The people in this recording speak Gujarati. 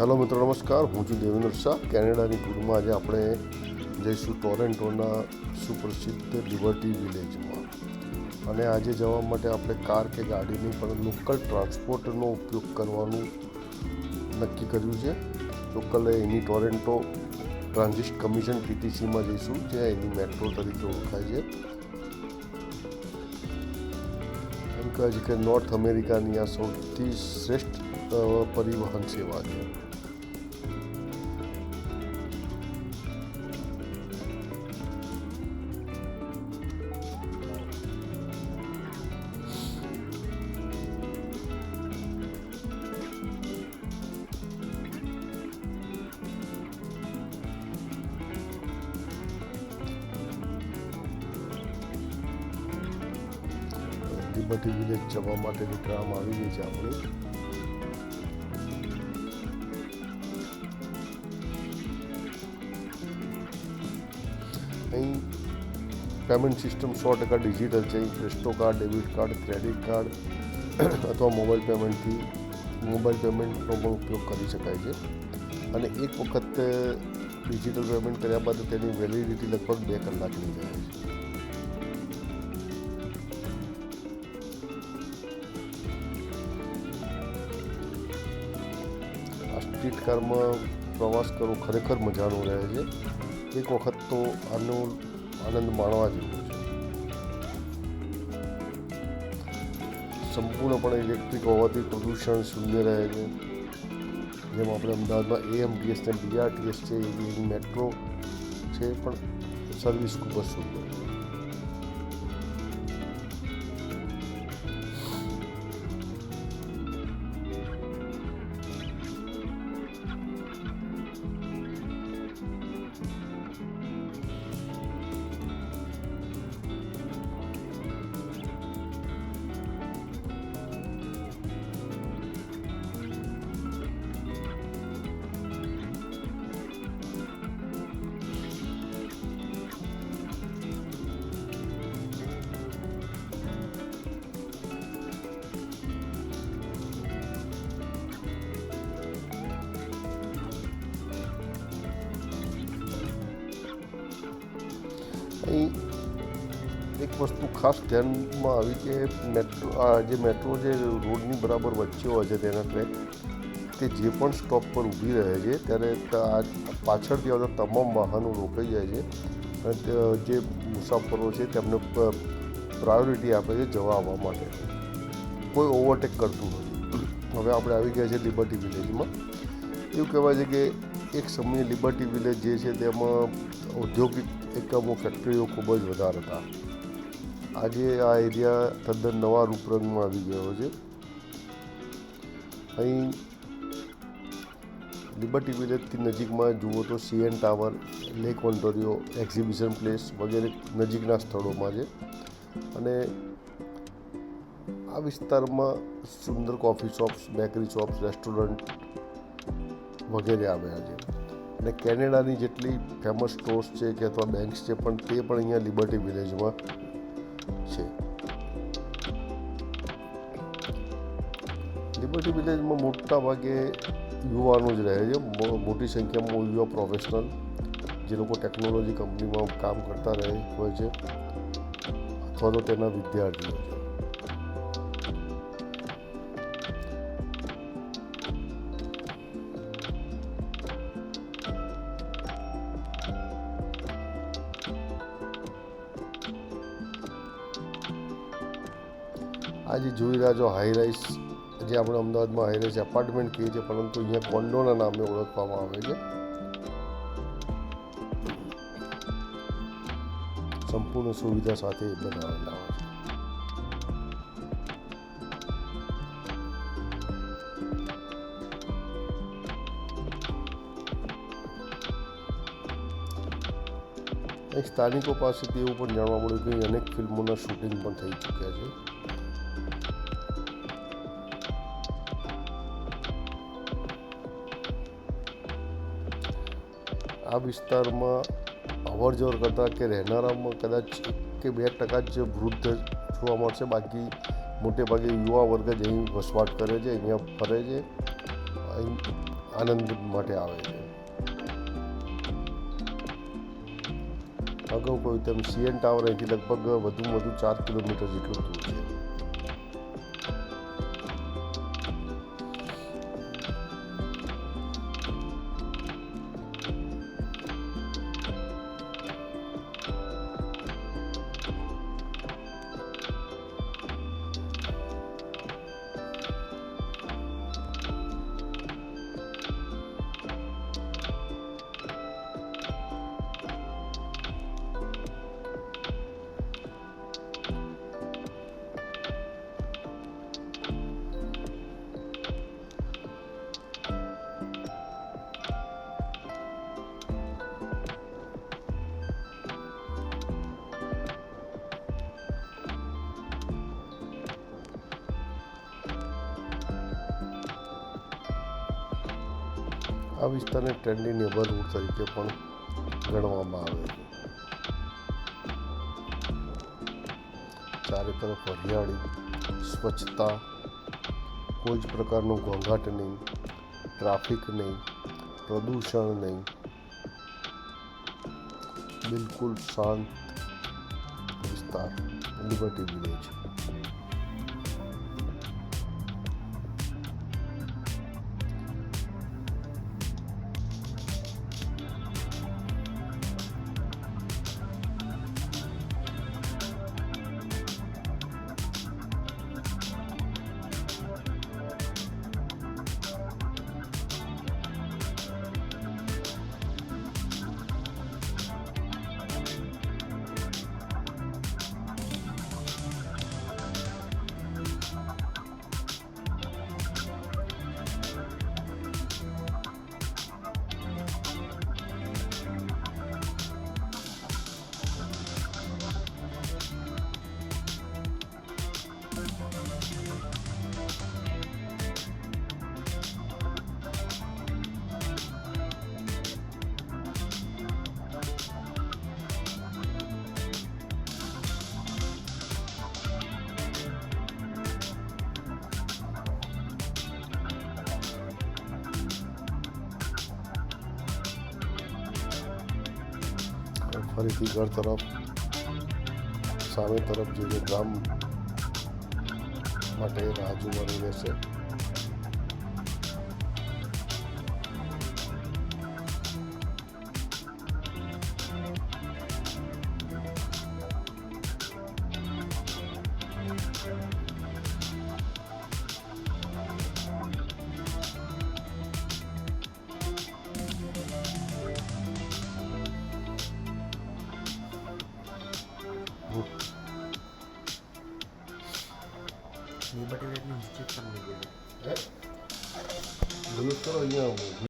હેલો મિત્રો, નમસ્કાર. હું છું દેવેન્દ્ર શાહ. કેનેડાની ટૂરમાં આજે આપણે જઈશું ટોરેન્ટોના સુપ્રસિદ્ધ લિબર્ટી વિલેજમાં. અને આજે જવા માટે આપણે કાર કે ગાડી નહીં પણ લોકલ ટ્રાન્સપોર્ટનો ઉપયોગ કરવાનું નક્કી કર્યું છે. લોકલ એની ટોરેન્ટો ટ્રાન્ઝિટ કમિશન TTCમાં જઈશું, જે એની મેટ્રો તરીકે ઓળખાય છે. એમ કહે છે કે નોર્થ અમેરિકાની આ સૌથી શ્રેષ્ઠ પરિવહન સેવા છે. લિબર્ટી વિલેજ જવા માટેની ટ્રામ આવી ગઈ છે આપણી. અહીં પેમેન્ટ સિસ્ટમ 100% ડિજિટલ છે. અહીં Presto card, debit card, credit card અથવા મોબાઈલ પેમેન્ટનો પણ ઉપયોગ કરી શકાય છે. અને એક વખત ડિજિટલ પેમેન્ટ કર્યા બાદ તેની વેલિડિટી લગભગ 2 કલાકની રહે છે. સ્ટ્રીટ કારમાં પ્રવાસ કરવો ખરેખર મજાનો રહે છે. એક વખત તો આનો આનંદ માણવા જેવો છે. સંપૂર્ણપણે ઇલેક્ટ્રિક હોવાથી પ્રદૂષણ શૂન્ય રહે છે. જેમ આપણે અમદાવાદમાં AMTS ને BRTS છે, એની મેટ્રો છે, પણ સર્વિસ ખૂબ જ સુંદર છે. અહીં એક વસ્તુ ખાસ ધ્યાનમાં આવી કે મેટ્રો જે રોડની બરાબર વચ્ચે હોય છે તેના ટ્રેક, તે જે પણ સ્ટોપ પર ઊભી રહે છે ત્યારે પાછળથી આવતા તમામ વાહનો રોકાઈ જાય છે અને જે મુસાફરો છે તેમને પ્રાયોરિટી આપે છે જવા આવવા માટે. કોઈ ઓવરટેક કરતું નથી. હવે આપણે આવી ગયા છે લિબર્ટી વિલેજમાં. એવું કહેવાય છે કે એક સમયે લિબર્ટી વિલેજ જે છે તેમાં ઔદ્યોગિક એકમો, ફેક્ટરીઓ ખૂબ જ વધારે હતા. આજે આ એરિયા તદ્દન નવા રૂપરંગમાં આવી ગયો છે. અહીં લિબર્ટી વિલેજથી નજીકમાં જુઓ તો CN tower, Lake Ontario, exhibition place વગેરે નજીકના સ્થળોમાં છે. અને આ વિસ્તારમાં સુંદર coffee shops, bakery shops, restaurant વગેરે આવ્યા છે. અને કેનેડાની જેટલી ફેમસ સ્ટોર્સ છે કે અથવા બેંક્સ છે, પણ તે પણ અહીંયા લિબર્ટી વિલેજમાં છે. લિબર્ટી વિલેજમાં મોટા ભાગે યુવાનો જ રહે છે. મોટી સંખ્યામાં યુવા પ્રોફેશનલ, જે લોકો ટેકનોલોજી કંપનીમાં કામ કરતા રહે હોય છે અથવા તો તેના વિદ્યાર્થીઓ છે. આજે જોઈ રહ્યા છો હાઈરાઇઝ, જે આપણે અમદાવાદમાં હાઈરાઇઝ એપાર્ટમેન્ટ કહીએ છીએ, પરંતુ અહીંયા કોન્ડોના નામે ઓળખવામાં આવે છે. સંપૂર્ણ સુવિધા સાથે બનાવેલા હોય છે. અહીં સ્થાનિકો પાસેથી એવું પણ જાણવા મળ્યું કે અનેક ફિલ્મોના શૂટિંગ પણ થઈ ચૂક્યા છે. આ વિસ્તારમાં અવર જવર કરતાં કે રહેનારામાં કદાચ 1-2% જ વૃદ્ધ જોવા મળશે. બાકી મોટે ભાગે યુવા વર્ગ જ અહીં વસવાટ કરે છે, અહીંયા ફરે છે. અહીં આનંદ માટે આવે છે. અગાઉ કહ્યું તેમ CN ટાવર અહીંથી લગભગ વધુમાં વધુ 4 કિલોમીટર જેટલું દૂર છે. આ વિસ્તારને ટ્રેન્ડી નેબરહુડ તરીકે પણ ગણવામાં આવે છે. ચારે તરફ હરિયાળી, સ્વચ્છતા, કોઈ જ પ્રકારનો ઘોંઘાટ નહીં, ટ્રાફિક નહીં, પ્રદૂષણ નહીં, બિલકુલ શાંત વિસ્તાર લિબર્ટી વિલેજ. ફરીથી ઘર તરફ સામે તરફ જઈને ગામ માટે રાહ જોવાની રહેશે. લિબર્ટી વિલેજની હિસ્ટ્રી પણ લઈ ગયેલી. બોલો કરો અહીંયા